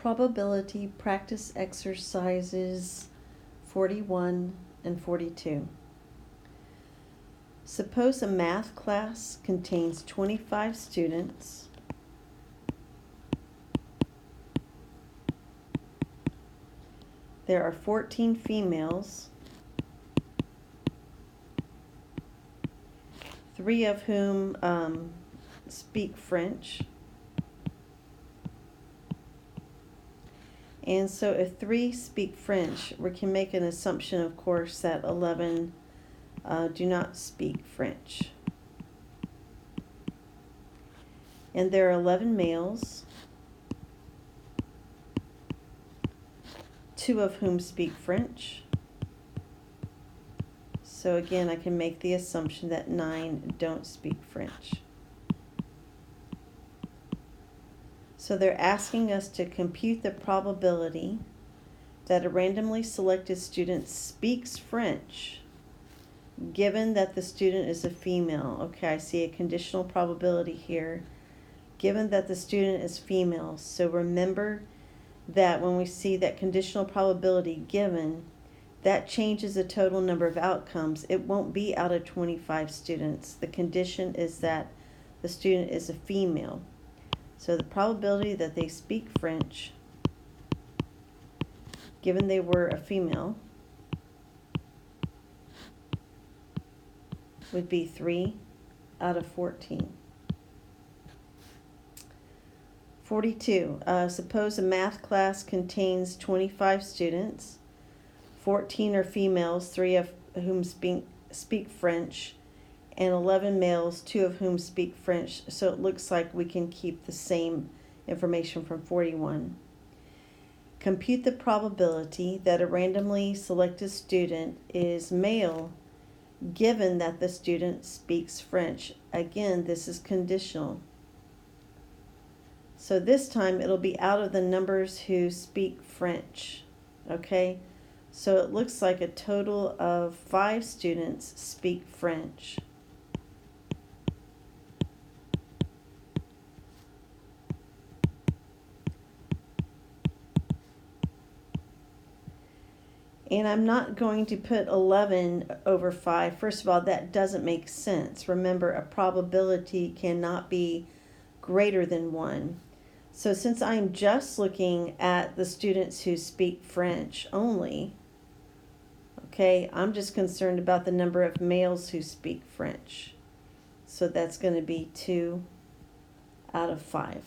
Probability practice exercises 41 and 42. Suppose a math class contains 25 students. There are 14 females, 3 of whom speak French. And so if 3 speak French, we can make an assumption, of course, that 11 do not speak French. And there are 11 males, 2 of whom speak French. So again, I can make the assumption that 9 don't speak French. So they're asking us to compute the probability that a randomly selected student speaks French, given that the student is a female. Okay, I see a conditional probability here, given that the student is female. So remember that when we see that conditional probability given, that changes the total number of outcomes. It won't be out of 25 students. The condition is that the student is a female. So the probability that they speak French, given they were a female, would be 3 out of 14. 42. Suppose a math class contains 25 students. 14 are females, 3 of whom speak French, and 11 males, 2 of whom speak French. So it looks like we can keep the same information from 41. Compute the probability that a randomly selected student is male, given that the student speaks French. Again, this is conditional. So this time it'll be out of the numbers who speak French. Okay? So it looks like a total of 5 students speak French. And I'm not going to put 11 over 5. First of all, that doesn't make sense. Remember, a probability cannot be greater than 1. So since I'm just looking at the students who speak French only, okay, I'm just concerned about the number of males who speak French. So that's going to be 2 out of 5.